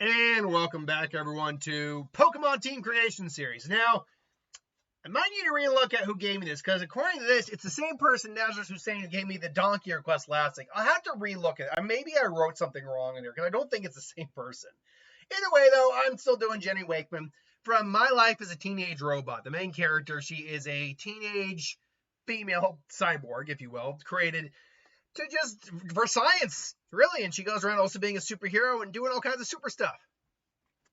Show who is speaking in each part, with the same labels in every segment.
Speaker 1: And welcome back, everyone, to Pokemon Team Creation Series. Now, I might need to relook at who gave me this, because according to this, it's the same person, Nazareth Hussein, who gave me the Donkey request last week. I'll have to relook at it. Maybe I wrote something wrong in there, because I don't think it's the same person. Either way, though, I'm still doing Jenny Wakeman from My Life as a Teenage Robot. The main character, she is a teenage female cyborg, if you will, created to just for science, really, and she goes around also being a superhero and doing all kinds of super stuff.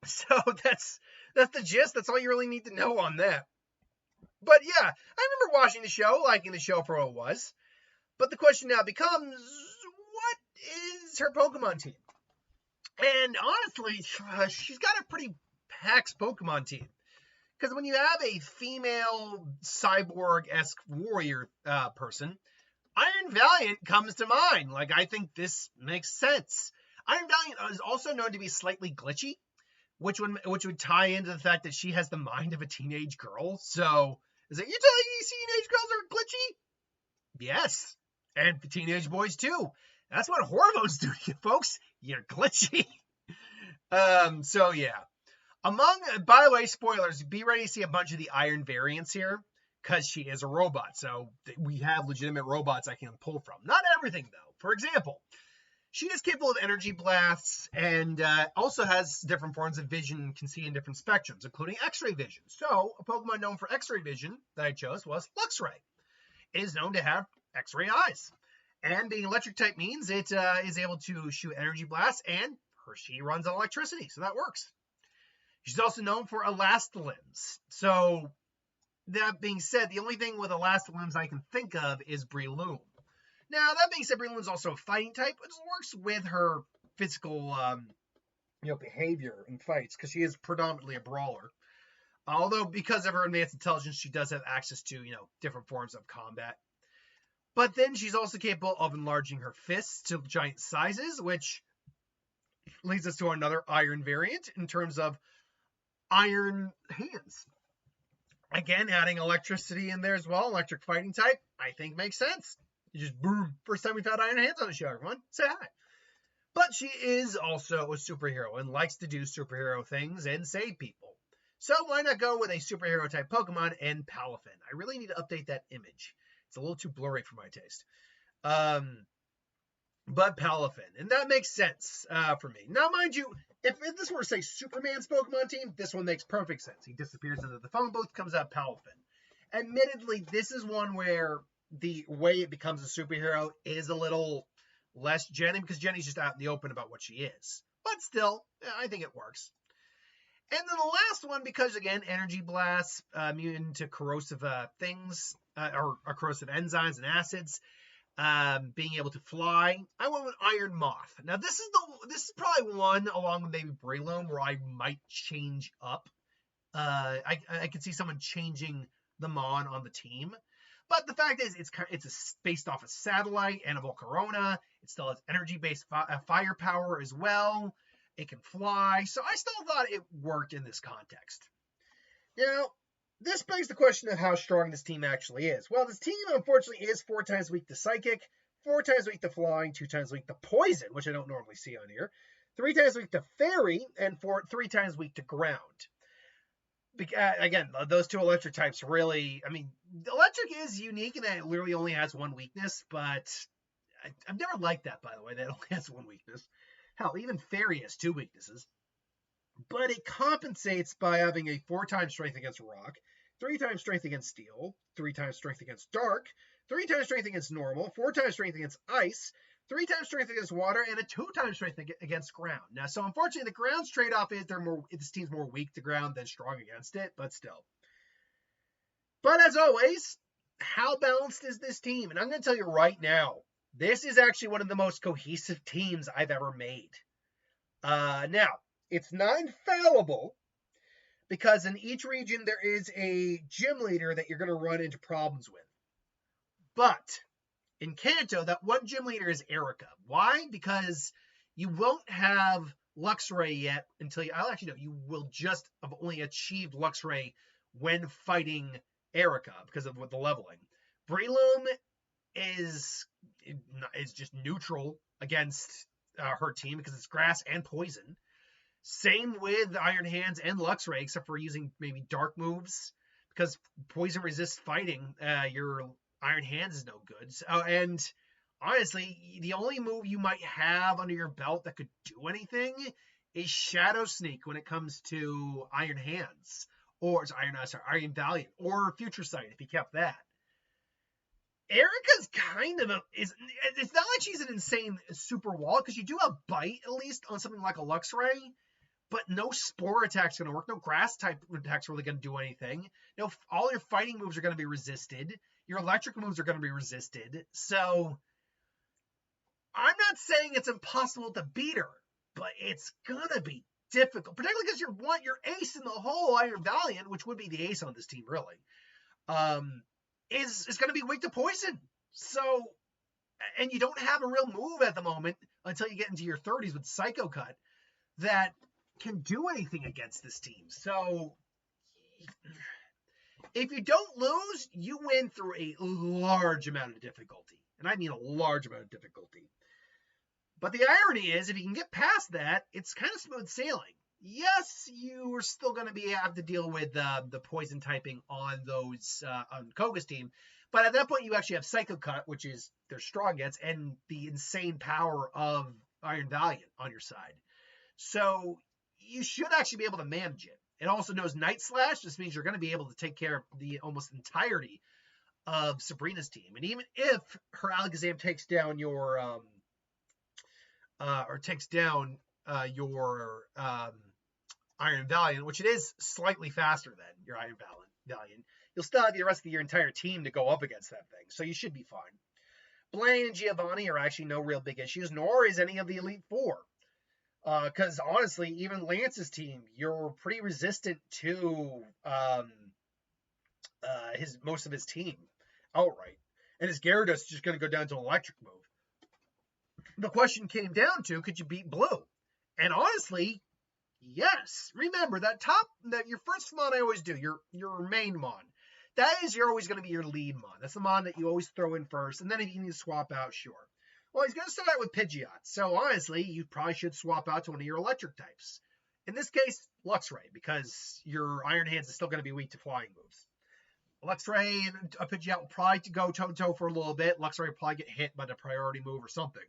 Speaker 1: So that's the gist. That's all you really need to know on that. But yeah, I remember watching the show, liking the show for what it was. But the question now becomes, what is her Pokemon team? And honestly, she's got a pretty packed Pokemon team. Because when you have a female cyborg-esque warrior person, Iron Valiant comes to mind. Like, I think this makes sense. Iron Valiant is also known to be slightly glitchy, which would tie into the fact that she has the mind of a teenage girl. So, is it you telling me teenage girls are glitchy? Yes, and the teenage boys too. That's what hormones do to you, folks. You're glitchy. So yeah. By the way, spoilers. Be ready to see a bunch of the Iron variants here, because she is a robot. So we have legitimate robots I can pull from. Not everything, though. For example, she is capable of energy blasts and also has different forms of vision and can see in different spectrums, including X-ray vision. So a Pokemon known for X-ray vision that I chose was Luxray. It is known to have X-ray eyes. And being electric type means it is able to shoot energy blasts, and she runs on electricity, so that works. She's also known for Elastalimbs. So that being said, the only thing with Elastalimbs I can think of is Breloom. Now, that being said, Breloom is also a fighting type, which works with her physical behavior in fights, because she is predominantly a brawler. Although, because of her advanced intelligence, she does have access to, different forms of combat. But then she's also capable of enlarging her fists to giant sizes, which leads us to another Iron variant in terms of Iron Hands. Again, adding electricity in there as well, electric fighting type, I think makes sense. You just boom. First time we've had Iron Hands on the show, everyone. Say hi. But she is also a superhero and likes to do superhero things and save people. So why not go with a superhero type Pokemon and Palafin? I really need to update that image. It's a little too blurry for my taste. But Palafin, and that makes sense for me. Now, mind you, if this were, say, Superman's Pokemon team, this one makes perfect sense. He disappears into the phone booth, comes out Palafin. Admittedly, this is one where the way it becomes a superhero is a little less Jenny, because Jenny's just out in the open about what she is. But still, I think it works. And then the last one, because again, energy blasts, immune to corrosive things, or corrosive enzymes and acids, being able to fly, I went with Iron Moth. Now, this is probably one, along with maybe Breloom, where I might change up. I could see someone changing the Mon on the team. But the fact is, it's based off a satellite and a Volcarona. It still has energy-based firepower as well. It can fly. So I still thought it worked in this context. Now, this begs the question of how strong this team actually is. Well, this team, unfortunately, is 4 times weak to Psychic, 4 times weak to Flying, 2 times weak to Poison, which I don't normally see on here, 3 times weak to Fairy, and 3 times weak to Ground. Again, those 2 electric types really, electric is unique in that it literally only has 1 weakness, but I've never liked that, by the way, that it only has 1 weakness. Hell, even Fairy has 2 weaknesses. But it compensates by having a 4 times strength against rock, 3 times strength against steel, 3 times strength against dark, 3 times strength against normal, 4 times strength against ice, 3 times strength against water, and a 2 times strength against ground. Now, so unfortunately, the ground's trade-off is this team's more weak to ground than strong against it, but still. But as always, how balanced is this team? And I'm going to tell you right now, this is actually one of the most cohesive teams I've ever made. Now, it's not infallible, because in each region there is a gym leader that you're going to run into problems with. But in Kanto, that one gym leader is Erica. Why? Because you won't have Luxray yet until you will just have only achieved Luxray when fighting Erica because of the leveling. Breloom is just neutral against her team because it's grass and poison. Same with Iron Hands and Luxray, except for using maybe dark moves, because poison resist fighting. Your Iron Hands is no good. So, and honestly, the only move you might have under your belt that could do anything is Shadow Sneak when it comes to Iron Hands, or Iron Valiant, or Future Sight if you kept that. Erica's kind of it's not like she's an insane super wall, because you do have Bite at least on something like a Luxray, but no Spore attack's going to work. No Grass type attack's really going to do anything. No, all your fighting moves are going to be resisted. Your electric moves are going to be resisted. So I'm not saying it's impossible to beat her, but it's going to be difficult, particularly because you want your ace in the hole, Iron Valiant, which would be the ace on this team, really. Is going to be weak to poison. So, and you don't have a real move at the moment until you get into your 30s with Psycho Cut that can do anything against this team. So, if you don't lose, you win through a large amount of difficulty. And I mean a large amount of difficulty. But the irony is, if you can get past that, it's kind of smooth sailing. Yes, you are still going to have to deal with the poison typing on those on Koga's team, but at that point you actually have Psycho Cut, which is their strongest, and the insane power of Iron Valiant on your side. So you should actually be able to manage it. It also knows Night Slash. This means you're going to be able to take care of the almost entirety of Sabrina's team, and even if her Alakazam takes down your Iron Valiant, which it is slightly faster than your Iron Valiant, you'll still have the rest of your entire team to go up against that thing, so you should be fine. Blaine and Giovanni are actually no real big issues, nor is any of the Elite Four. Because honestly, even Lance's team, you're pretty resistant to most of his team outright. And his Gyarados is just going to go down to an electric move. The question came down to, could you beat Blue? And honestly, yes. Remember that your first Mon I always do, your main Mon. That is always going to be your lead Mon. That's the Mon that you always throw in first. And then if you need to swap out, sure. Well, he's going to start out with Pidgeot. So honestly, you probably should swap out to one of your electric types. In this case, Luxray, because your Iron Hands is still going to be weak to flying moves. Luxray and a Pidgeot will probably go toe-to-toe for a little bit. Luxray will probably get hit by the priority move or something.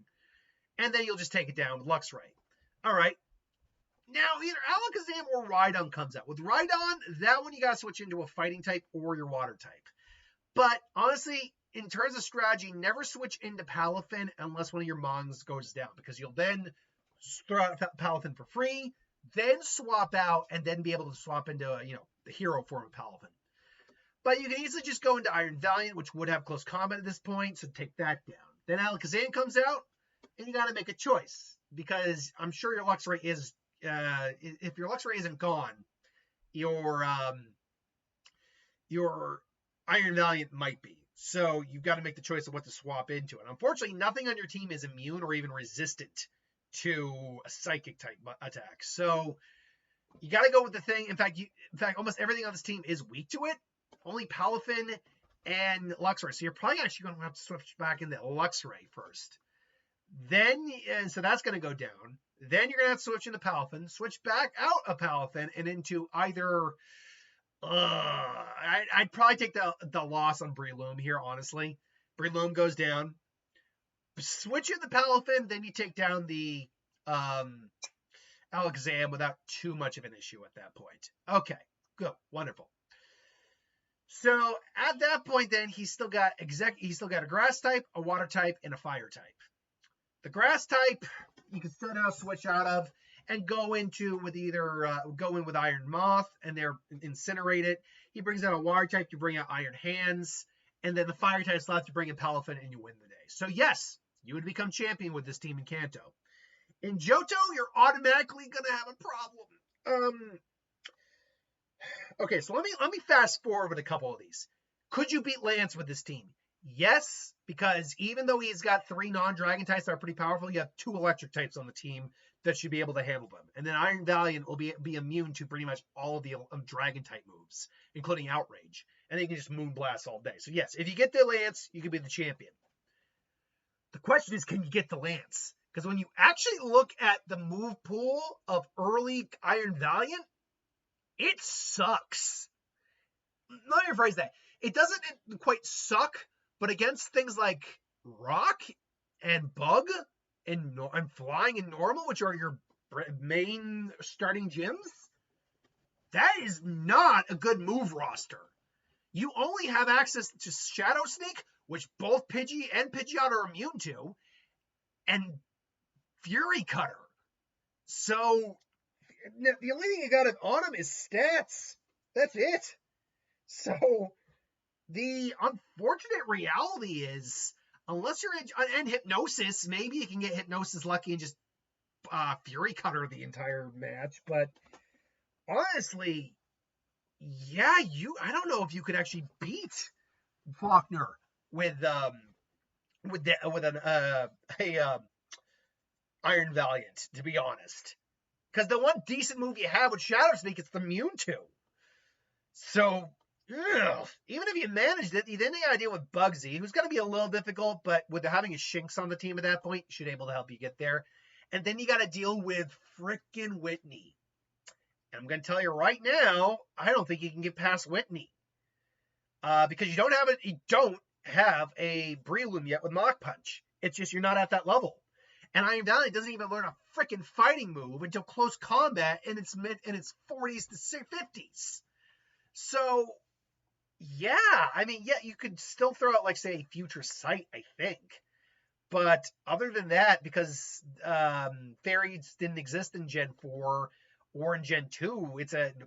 Speaker 1: And then you'll just take it down with Luxray. All right. Now, either Alakazam or Rhydon comes out. With Rhydon, that one you got to switch into a fighting type or your water type. But honestly, in terms of strategy, never switch into Palafin unless one of your Mons goes down, because you'll then throw out Palafin for free, then swap out, and then be able to swap into the hero form of Palafin. But you can easily just go into Iron Valiant, which would have close combat at this point, so take that down. Then Alakazam comes out, and you got to make a choice, because I'm sure your Luxray is, if your Luxray isn't gone, your Iron Valiant might be. So you've got to make the choice of what to swap into. And unfortunately, nothing on your team is immune or even resistant to a psychic type attack. So you got to go with the thing. In fact, almost everything on this team is weak to it. Only Palafin and Luxray. So you're probably actually going to have to switch back into Luxray first. Then, so that's going to go down. Then you're going to have to switch into Palafin, switch back out of Palafin and into either... I'd probably take the loss on Breloom here, honestly. Breloom goes down. Switch in the Palafin, then you take down the Alakazam without too much of an issue at that point. Okay, good, wonderful. So at that point, then he's still got a grass type, a water type, and a fire type. The grass type you can still now switch out of and go in with Iron Moth and they're incinerate it. He brings out a water type, you bring out Iron Hands, and then the fire type slot to bring in Palafin and you win the day. So yes, you would become champion with this team in Kanto. In Johto, you're automatically gonna have a problem. Okay, so let me fast forward with a couple of these. Could you beat Lance with this team? Yes, because even though he's got 3 non-dragon types that are pretty powerful, you have 2 electric types on the team that should be able to handle them. And then Iron Valiant will be immune to pretty much all of the dragon type moves, including Outrage. And then you can just Moonblast all day. So yes, if you get the Lance, you can be the champion. The question is, can you get the Lance? Because when you actually look at the move pool of early Iron Valiant, it sucks. Let me rephrase that. It doesn't quite suck, but against things like Rock and Bug and Flying and Normal, which are your main starting gyms, that is not a good move roster. You only have access to Shadow Sneak, which both Pidgey and Pidgeot are immune to, and Fury Cutter. So the only thing you got on him is stats. That's it. So the unfortunate reality is, unless you're in Hypnosis, maybe you can get Hypnosis lucky and just Fury Cutter the entire match. But honestly, yeah, I don't know if you could actually beat Faulkner with an Iron Valiant, to be honest. Because the one decent move you have with Shadow Sneak, it's the Mewtwo. So, even if you managed it, then you got to deal with Bugsy, who's going to be a little difficult, but with having a Shinx on the team at that point, should be able to help you get there. And then you got to deal with frickin' Whitney. And I'm going to tell you right now, I don't think you can get past Whitney. Because you don't have a Breloom yet with Mach Punch. It's just you're not at that level. And Iron Valiant doesn't even learn a frickin' fighting move until close combat in its 40s to 50s. So, yeah, I mean, yeah, you could still throw out, like, say, Future Sight, I think. But other than that, because Fairies didn't exist in Gen 4 or in Gen 2,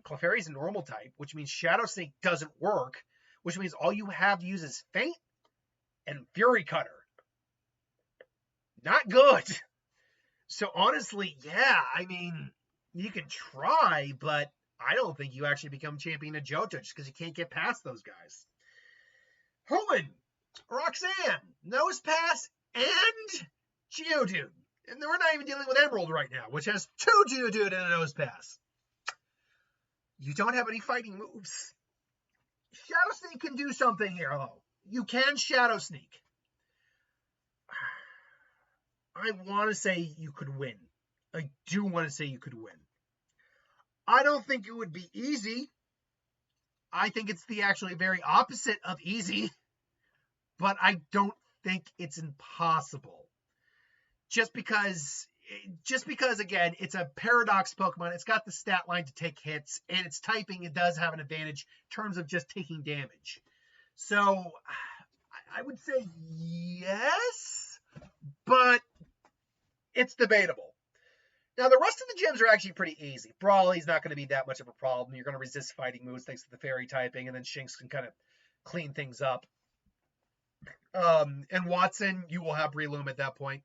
Speaker 1: Clefairy's a normal type, which means Shadow Sneak doesn't work, which means all you have to use is Feint and Fury Cutter. Not good. So honestly, yeah, I mean, you can try, but I don't think you actually become champion of Johto just because you can't get past those guys. Hoenn, Roxanne, Nosepass, and Geodude. And we're not even dealing with Emerald right now, which has 2 Geodude and a Nosepass. You don't have any fighting moves. Shadow Sneak can do something here, though. You can Shadow Sneak. I want to say you could win. I do want to say you could win. I don't think it would be easy. I think it's the actually very opposite of easy. But I don't think it's impossible. Just because, again, it's a Paradox Pokemon. It's got the stat line to take hits. And its typing, it does have an advantage in terms of just taking damage. So, I would say yes. But it's debatable. Now, the rest of the gyms are actually pretty easy. Brawly's not going to be that much of a problem. You're going to resist fighting moves thanks to the fairy typing, and then Shinx can kind of clean things up. And Watson, you will have Breloom at that point.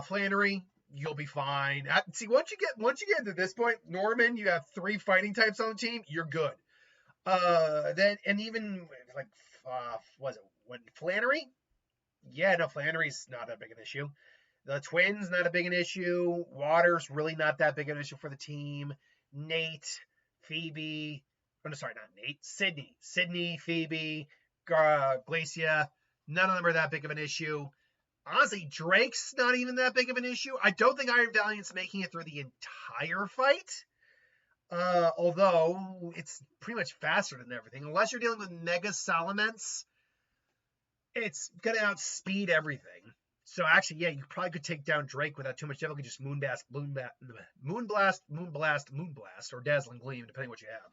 Speaker 1: Flannery, you'll be fine. See, once you get to this point, Norman, you have 3 fighting types on the team. You're good. Then and even like Flannery? Yeah, no, Flannery's not that big an issue. The Twins, not a big an issue. Water's really not that big an issue for the team. Nate, Phoebe, not Nate, Sydney, Phoebe, Glacia, none of them are that big of an issue. Honestly, Drake's not even that big of an issue. I don't think Iron Valiant's making it through the entire fight. Although it's pretty much faster than everything. Unless you're dealing with Mega Salamence, it's going to outspeed everything. So actually, yeah, you probably could take down Drake without too much difficulty. Just Moonblast, or Dazzling Gleam, depending on what you have.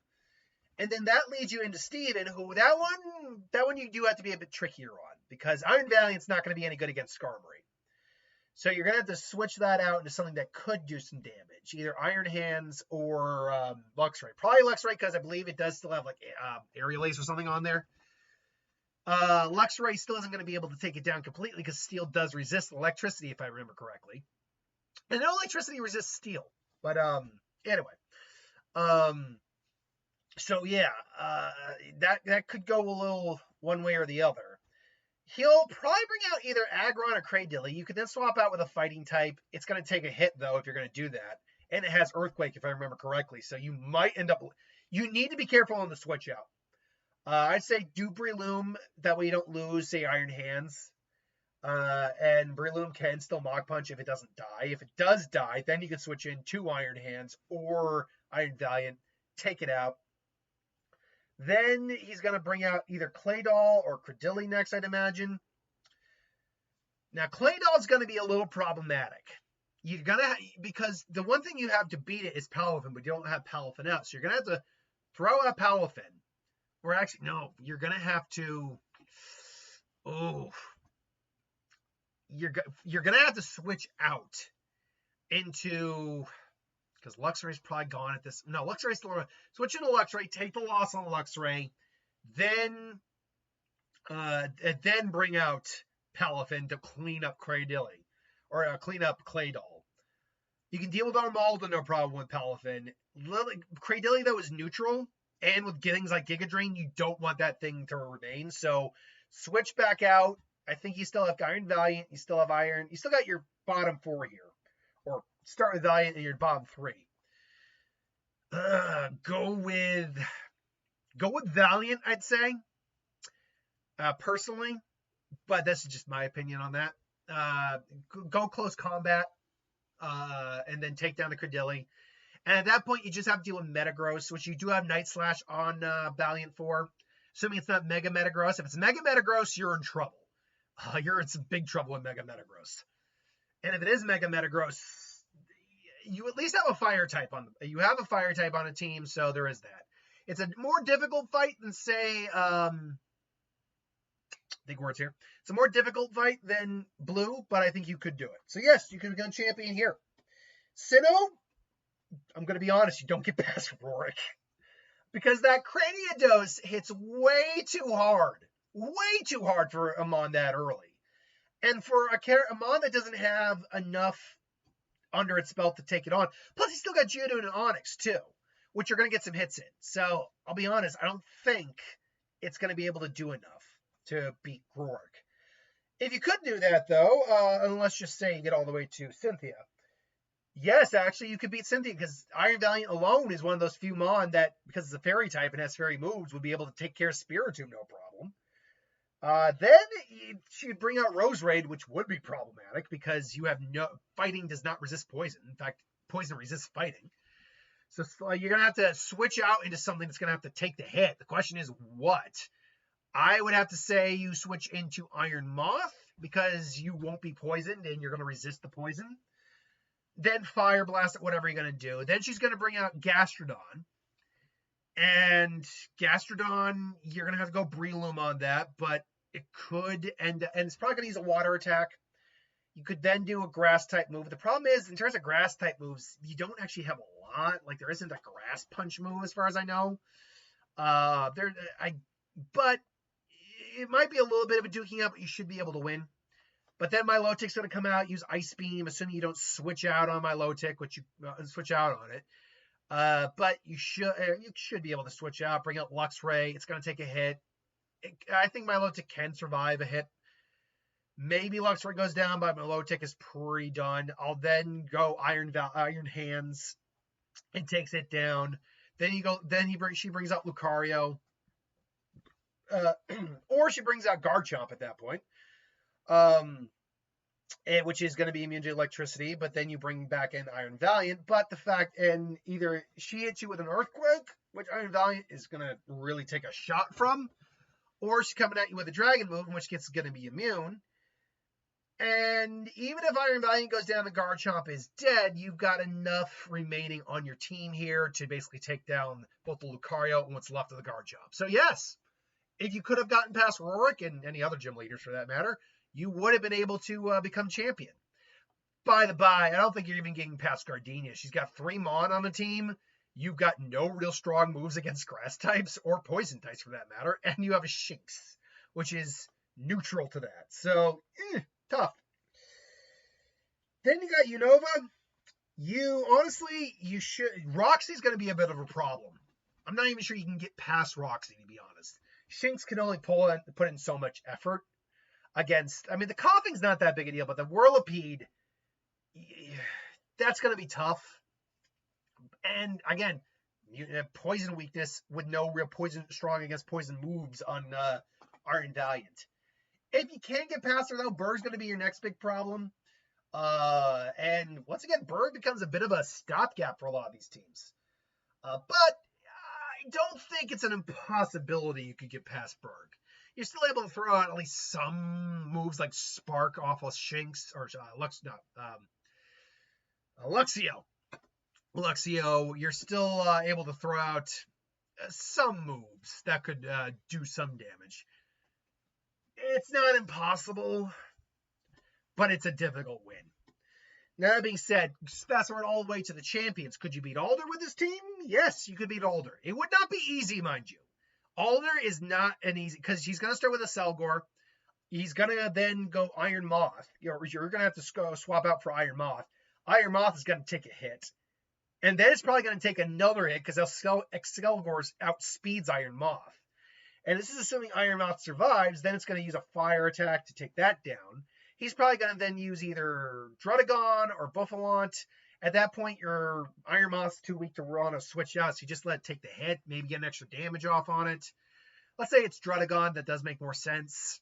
Speaker 1: And then that leads you into Steven, who that one you do have to be a bit trickier on, because Iron Valiant's not going to be any good against Skarmory. So you're going to have to switch that out into something that could do some damage, either Iron Hands or Luxray. Probably Luxray, because I believe it does still have like Aerial Ace or something on there. Luxray still isn't going to be able to take it down completely because steel does resist electricity, if I remember correctly. And no electricity resists steel. But anyway. So yeah, that could go a little one way or the other. He'll probably bring out either Aggron or Cradilly. You could then swap out with a fighting type. It's going to take a hit, though, if you're going to do that. And it has Earthquake, if I remember correctly. So you might end up... You need to be careful on the switch out. I'd say do Breloom. That way you don't lose, say, Iron Hands. And Breloom can still Mach Punch if it doesn't die. If it does die, then you can switch in 2 Iron Hands or Iron Valiant, take it out. Then he's going to bring out either Claydol or Credilli next, I'd imagine. Now, Claydol is going to be a little problematic. You're going to, because the one thing you have to beat it is Palafin, but you don't have Palafin out. So you're going to have to throw out Palafin. Or actually, no, you're going to have to, you're going to have to switch out into, because Luxray's probably gone at this. No, Luxray's still, switch into Luxray, take the loss on Luxray, then bring out Palafin to clean up Cradilly, or clean up Claydol. You can deal with Armaldo, no problem with Palafin. Cradilly, though, is neutral, and with things like Giga Drain, you don't want that thing to remain. So switch back out. I think you still have Iron Valiant. You still have Iron. You still got your bottom 4 here, or start with Valiant and your bottom 3. Go with Valiant, I'd say. Personally, but this is just my opinion on that. Go close combat, and then take down the Credilli. And at that point, you just have to deal with Metagross, which you do have Night Slash on Valiant for. Assuming it's not Mega Metagross. If it's Mega Metagross, you're in trouble. You're in some big trouble with Mega Metagross. And if it is Mega Metagross, you at least have a fire type on a team, so there is that. It's a more difficult fight than, say, big words here. It's a more difficult fight than Blue, but I think you could do it. So yes, you can become champion here. Sinnoh, I'm going to be honest, you don't get past Rorik. Because that Craniados hits way too hard for a Mon that early. And for a Mon that doesn't have enough under its belt to take it on. Plus, he's still got Geodude and Onix, too, which you're going to get some hits in. So, I'll be honest, I don't think it's going to be able to do enough to beat Rorik. If you could do that, though, and let's just say you get all the way to Cynthia. Yes, actually, you could beat Cynthia, because Iron Valiant alone is one of those few Mon that, because it's a fairy type and has fairy moves, would be able to take care of Spiritomb, no problem. Then she'd bring out Roserade, which would be problematic because you have fighting does not resist poison. In fact, poison resists fighting. So you're going to have to switch out into something that's going to have to take the hit. The question is what? I would have to say you switch into Iron Moth because you won't be poisoned and you're going to resist the poison. Then Fire Blast it, whatever you're going to do. Then she's going to bring out Gastrodon. And Gastrodon, you're going to have to go Breloom on that, but it could end, and it's probably going to use a water attack. You could then do a grass type move. The problem is, in terms of grass type moves, you don't actually have a lot. Like, there isn't a grass punch move as far as I know. But it might be a little bit of a duking up, but you should be able to win. But then Milotic's going to come out, use Ice Beam, assuming you don't switch out on Milotic, which you switch out on it. But you should be able to switch out, bring out Luxray. It's going to take a hit. I think Milotic can survive a hit. Maybe Luxray goes down, but Milotic is pretty done. I'll then go Iron Hands and takes it down. Then she brings out Lucario. Or she brings out Garchomp at that point. Which is going to be immune to electricity, but then you bring back in Iron Valiant. But the fact, and either she hits you with an Earthquake, which Iron Valiant is going to really take a shot from, or she's coming at you with a Dragon move, in which case it's going to be immune. And even if Iron Valiant goes down, the Garchomp is dead, you've got enough remaining on your team here to basically take down both the Lucario and what's left of the Garchomp. So yes, if you could have gotten past Rorik and any other gym leaders for that matter, you would have been able to become champion. By the by, I don't think you're even getting past Gardenia. She's got 3 Mon on the team. You've got no real strong moves against grass types or poison types for that matter. And you have a Shinx, which is neutral to that. So, tough. Then you got Unova. Roxy's going to be a bit of a problem. I'm not even sure you can get past Roxy, to be honest. Shinx can only put in so much effort. Against, I mean, the coughing's not that big a deal, but the Whirlipede, that's going to be tough. And again, poison weakness with no real poison strong against poison moves on Iron Valiant. If you can't get past her, though, Berg's going to be your next big problem. And once again, Berg becomes a bit of a stopgap for a lot of these teams. But I don't think it's an impossibility you could get past Berg. You're still able to throw out at least some moves like Spark off of Shinx or Luxio. Luxio, you're still able to throw out some moves that could do some damage. It's not impossible, but it's a difficult win. Now, that being said, fast forward all the way to the champions. Could you beat Alder with this team? Yes, you could beat Alder. It would not be easy, mind you. Alder is not an easy, because he's going to start with a Selgor. He's going to then go Iron Moth. You're going to have to swap out for Iron Moth. Iron Moth is going to take a hit. And then it's probably going to take another hit because Selgor outspeeds Iron Moth. And this is assuming Iron Moth survives. Then it's going to use a fire attack to take that down. He's probably going to then use either Drudagon or Buffalont. At that point, your Iron Moth's too weak to run a switch out, so you just let it take the hit, maybe get an extra damage off on it. Let's say it's Drudagon. That does make more sense.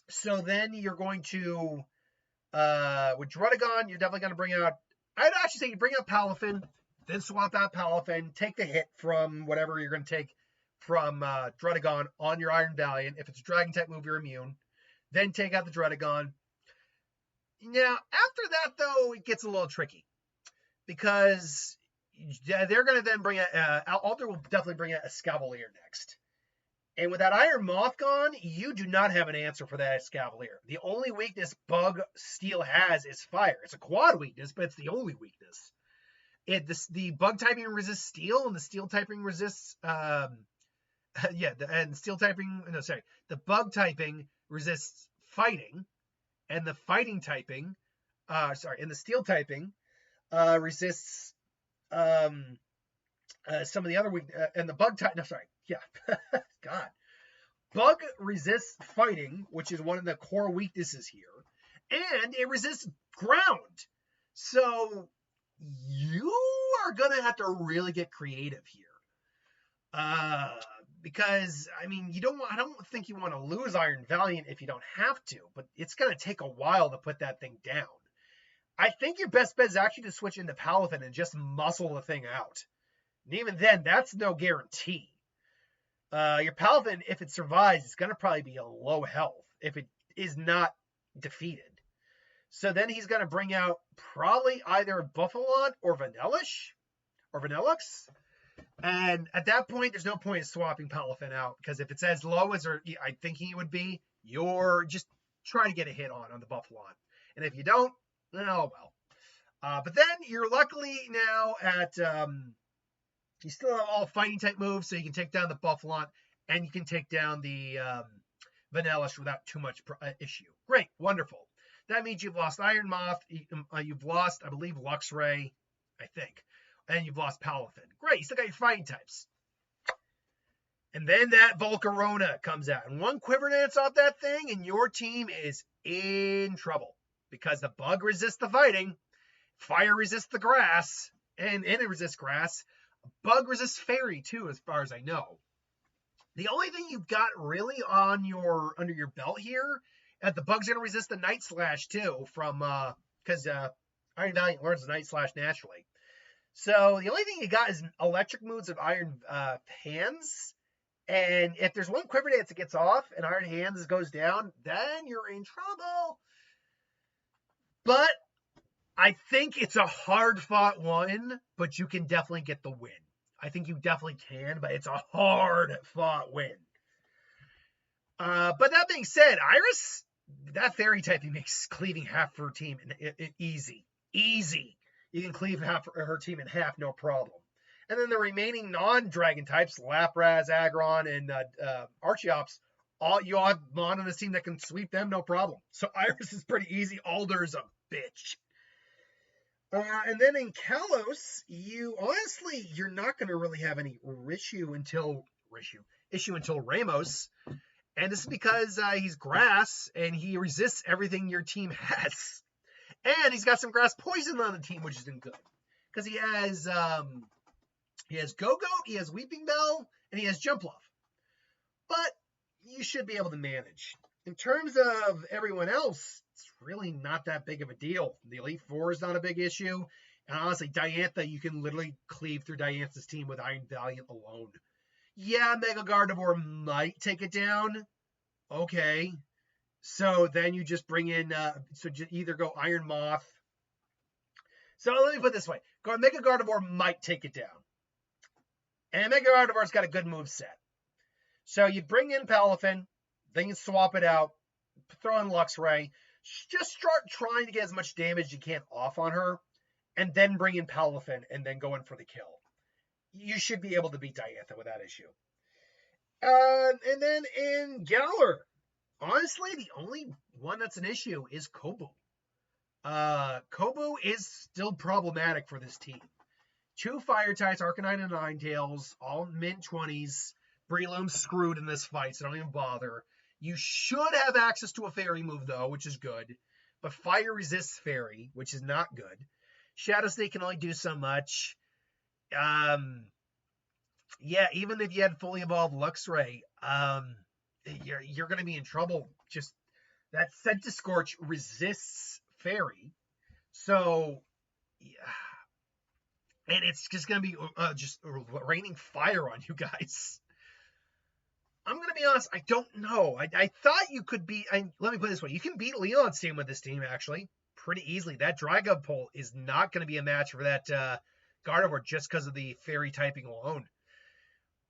Speaker 1: So then you're going to, with Drudagon, you're definitely going to bring out, I'd actually say you bring out Palafin, then swap out Palafin, take the hit from whatever you're going to take from Drudagon on your Iron Valiant. If it's a Dragon-type move, you're immune. Then take out the Drudagon. Now, after that, though, it gets a little tricky. Because they're going to then bring out, Alder will definitely bring out Escavalier next. And with that Iron Moth gone, you do not have an answer for that Escavalier. The only weakness Bug Steel has is fire. It's a quad weakness, but it's the only weakness. The Bug typing resists Steel, and the Steel typing resists, the Bug typing resists Fighting, and the Fighting typing, and the Steel typing resists some of the other and the Bug type. God, Bug resists Fighting, which is one of the core weaknesses here, and it resists Ground. So you are gonna have to really get creative here, because I mean I don't think you want to lose Iron Valiant if you don't have to, but it's gonna take a while to put that thing down. I think your best bet is actually to switch into Palafin and just muscle the thing out. And even then, that's no guarantee. Your Palafin, if it survives, it's going to probably be a low health if it is not defeated. So then he's going to bring out probably either Buffalont or Vanillux. And at that point, there's no point in swapping Palafin out, because if it's as low as I'm thinking it would be, you're just trying to get a hit on the Buffalont. And if you don't, oh well. But then you're luckily now at you still have all fighting type moves, so you can take down the Buffalont and you can take down the Vanillus without too much issue. Great, wonderful. That means you've lost Iron Moth, you've lost, I believe, Luxray, I think, and you've lost Palafin. Great, you still got your fighting types. And then that Volcarona comes out, and one Quiver Dance off that thing, and your team is in trouble. Because the Bug resists the fighting, fire resists the grass, and it resists grass. Bug resists fairy too, as far as I know. The only thing you've got really on under your belt here, the Bug's going to resist the Night Slash too, from because Iron Valiant learns the Night Slash naturally. So the only thing you got is electric moves of Iron Hands. And if there's one Quiver Dance that gets off and Iron Hands goes down, then you're in trouble. But I think it's a hard-fought one, but you can definitely get the win. I think you definitely can, but it's a hard-fought win. But that being said, Iris, that fairy typing makes cleaving half her team easy. Easy. You can cleave half her team in half, no problem. And then the remaining non-dragon types, Lapras, Aggron, and Archeops, you all have Mon on this team that can sweep them, no problem. So Iris is pretty easy. Alder's a bitch. And then in Kalos, you're not going to really have any issue until Ramos. And this is because he's grass and he resists everything your team has. And he's got some grass poison on the team, which isn't good. Because he has Go-Goat, he has Weeping Bell, and he has Jump Love. But you should be able to manage. In terms of everyone else, it's really not that big of a deal. The Elite Four is not a big issue. And honestly, Diantha, you can literally cleave through Diantha's team with Iron Valiant alone. Yeah, Mega Gardevoir might take it down. Okay. So then you just bring in, either go Iron Moth. So let me put it this way. Mega Gardevoir might take it down. And Mega Gardevoir's got a good move set. So you bring in Palafin, then you swap it out, throw in Luxray, just start trying to get as much damage as you can off on her, and then bring in Palafin, and then go in for the kill. You should be able to beat Diantha with that issue. And then in Galar, honestly, the only one that's an issue is Kobu. Kobu is still problematic for this team. 2 Fire types, Arcanine and Ninetales, all mid-20s. Breloom's screwed in this fight, so don't even bother. You should have access to a Fairy move, though, which is good. But Fire resists Fairy, which is not good. Shadow Sneak can only do so much. Yeah, even if you had fully evolved Luxray, you're going to be in trouble. Just that Centiskorch resists Fairy. So, yeah. And it's just going to be just raining fire on you guys. I'm going to be honest, I don't know. I thought you could beat, let me put it this way. You can beat Leon's team with this team, actually, pretty easily. That Dragapult is not going to be a match for that Gardevoir just because of the Fairy typing alone.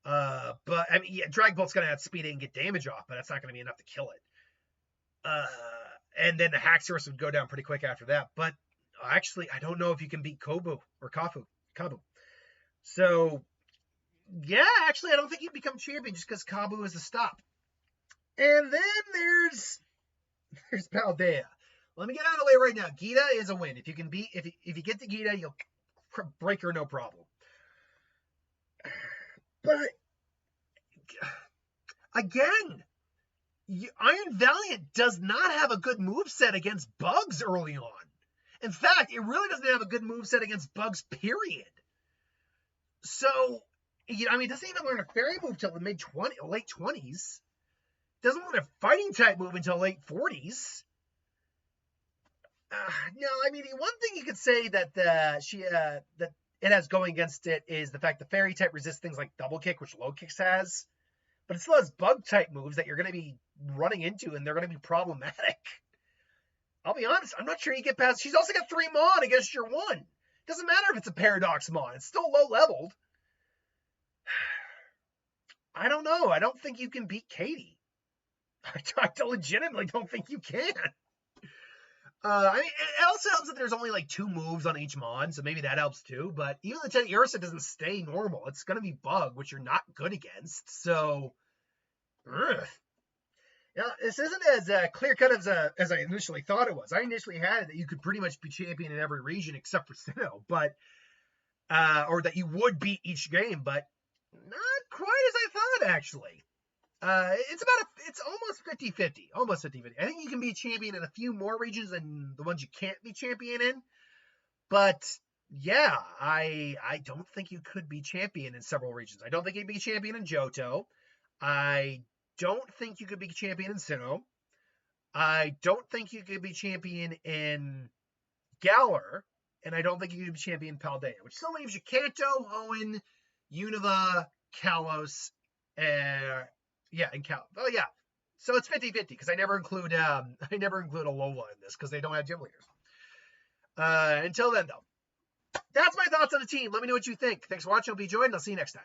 Speaker 1: But, I mean, yeah, Dragapult's going to have speed and get damage off, but that's not going to be enough to kill it. And then the Haxorus would go down pretty quick after that. But, actually, I don't know if you can beat Kobu or Kabu. So, yeah, actually, I don't think he'd become champion just because Kabu is a stop. And then there's Paldea. Let me get out of the way right now. Gita is a win. If you get to Gita, you'll break her no problem. But again, Iron Valiant does not have a good moveset against bugs early on. In fact, it really doesn't have a good moveset against bugs, period. So, I mean, it doesn't even learn a fairy move till the late 20s. Doesn't learn a fighting type move until late 40s. No, I mean, the one thing you could say that that it has going against it is the fact the fairy type resists things like double kick, which low kicks has. But it still has bug type moves that you're going to be running into, and they're going to be problematic. I'll be honest, I'm not sure you get past. She's also got 3 Mon against your 1. Doesn't matter if it's a Paradox Mon. It's still low leveled. I don't know. I don't think you can beat Katie. I legitimately don't think you can. I mean, it also helps that there's only like 2 moves on each Mon, so maybe that helps too. But even the Teddiursa doesn't stay normal. It's going to be Bug, which you're not good against. So, Now, this isn't as clear-cut as I initially thought it was. I initially had it that you could pretty much be champion in every region except for Sinnoh, but or that you would beat each game, but not quite as I thought, actually. It's almost 50-50. Almost 50-50. I think you can be champion in a few more regions than the ones you can't be champion in. But, yeah, I don't think you could be champion in several regions. I don't think you'd be champion in Johto. I don't think you could be champion in Sinnoh. I don't think you could be champion in Galar. And I don't think you could be champion in Paldea, which still leaves you Kanto, Hoenn, Unova, Kalos, and Cal. Oh yeah. So it's 50-50 because I never include a Alola in this because they don't have gym leaders. Until then though. That's my thoughts on the team. Let me know what you think. Thanks for watching. Hope you enjoyed, and I'll see you next time.